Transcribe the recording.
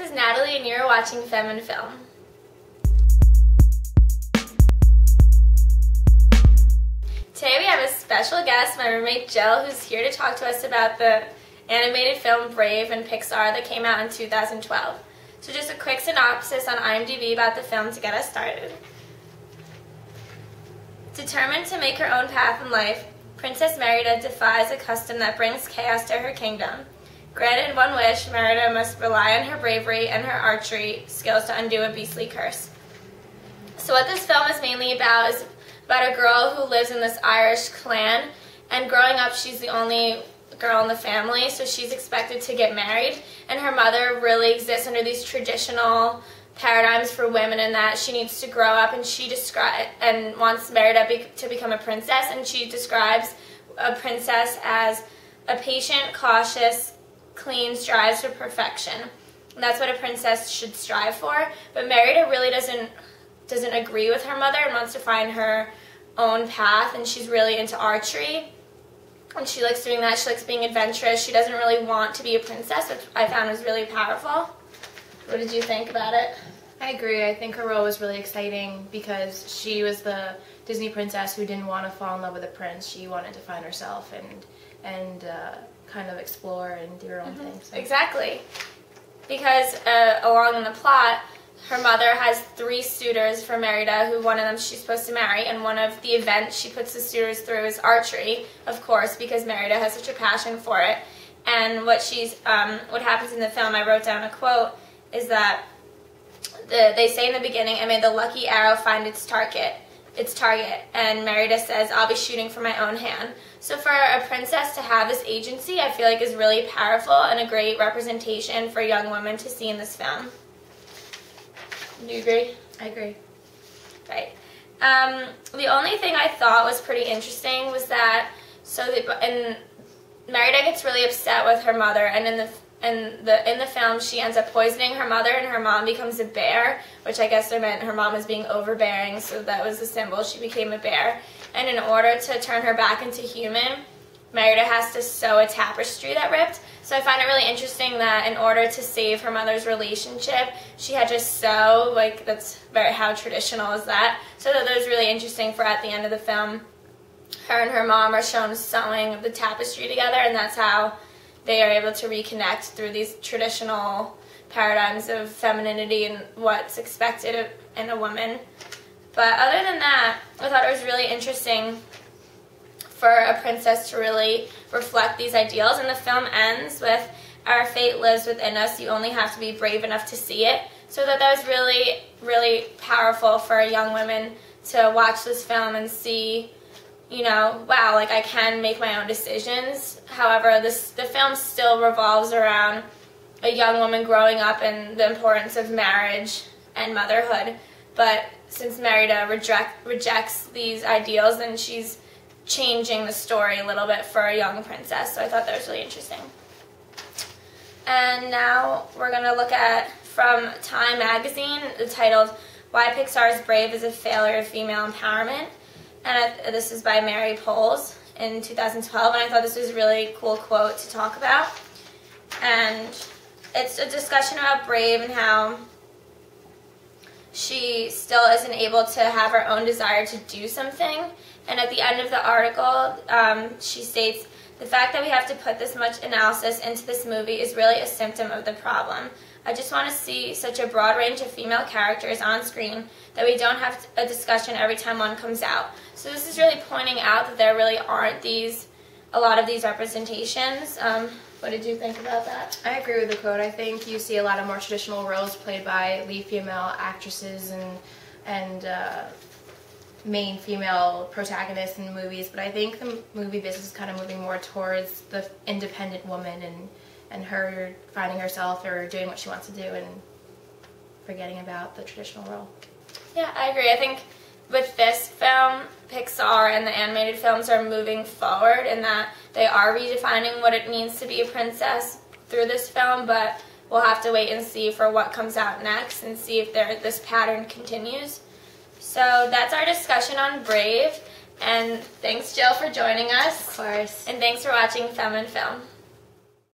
is Natalie and you're watching Femme and Film. Today we have a special guest, my roommate Jill, who's here to talk to us about the animated film Brave and Pixar that came out in 2012. So just a quick synopsis on IMDb about the film to get us started. Determined to make her own path in life, Princess Merida defies a custom that brings chaos to her kingdom. Granted one wish, Merida must rely on her bravery and her archery skills to undo a beastly curse. So what this film is mainly about is about a girl who lives in this Irish clan, and growing up she's the only girl in the family, so she's expected to get married, and her mother really exists under these traditional paradigms for women in that she needs to grow up, and wants Merida to become a princess, and she describes a princess as a patient, cautious, clean, strives for perfection. And that's what a princess should strive for. But Merida really doesn't agree with her mother and wants to find her own path, and she's really into archery. And she likes doing that. She likes being adventurous. She doesn't really want to be a princess, which I found was really powerful. What did you think about it? I agree. I think her role was really exciting because she was the Disney princess who didn't want to fall in love with a prince. She wanted to find herself and kind of explore and do her own thing. So. Exactly. Because along in the plot, her mother has 3 suitors for Merida, who one of them she's supposed to marry, and one of the events she puts the suitors through is archery, of course, because Merida has such a passion for it. And what happens in the film, I wrote down a quote, is that they say in the beginning, "I made the lucky arrow find its target," and Merida says, "I'll be shooting from my own hand." So for a princess to have this agency, I feel like is really powerful and a great representation for young women to see in this film. Do you agree? I agree. Right. The only thing I thought was pretty interesting was that Merida gets really upset with her mother, and in the film she ends up poisoning her mother, and her mom becomes a bear, which I guess they meant her mom was being overbearing, so that was the symbol. She became a bear, and in order to turn her back into human, Merida has to sew a tapestry that ripped. So I find it really interesting that in order to save her mother's relationship, she had to sew, like that's how traditional is that? So that was really interesting for at the end of the film, her and her mom are shown sewing the tapestry together, and that's how they are able to reconnect through these traditional paradigms of femininity and what's expected in a woman. But other than that, I thought it was really interesting for a princess to really reflect these ideals, and the film ends with, "Our fate lives within us, you only have to be brave enough to see it." So that was really, really powerful for young women to watch this film and see, you know, wow, like I can make my own decisions. However, the film still revolves around a young woman growing up and the importance of marriage and motherhood. But since Merida rejects these ideals, then she's changing the story a little bit for a young princess. So I thought that was really interesting. And now we're going to look at, from Time magazine, titled "Why Pixar's Brave is a Failure of Female Empowerment." And this is by Mary Poles in 2012, and I thought this was a really cool quote to talk about. And it's a discussion about Brave and how she still isn't able to have her own desire to do something. And at the end of the article, she states, "The fact that we have to put this much analysis into this movie is really a symptom of the problem. I just want to see such a broad range of female characters on screen that we don't have a discussion every time one comes out." So this is really pointing out that there really aren't a lot of these representations. What did you think about that? I agree with the quote. I think you see a lot of more traditional roles played by lead female actresses and main female protagonists in movies, but I think the movie business is kind of moving more towards the independent woman and her finding herself or doing what she wants to do and forgetting about the traditional role. Yeah, I agree. I think with this film, Pixar and the animated films are moving forward in that they are redefining what it means to be a princess through this film, but we'll have to wait and see for what comes out next and see if this pattern continues. So that's our discussion on Brave, and thanks Jill for joining us. Of course. And thanks for watching Femme and Film.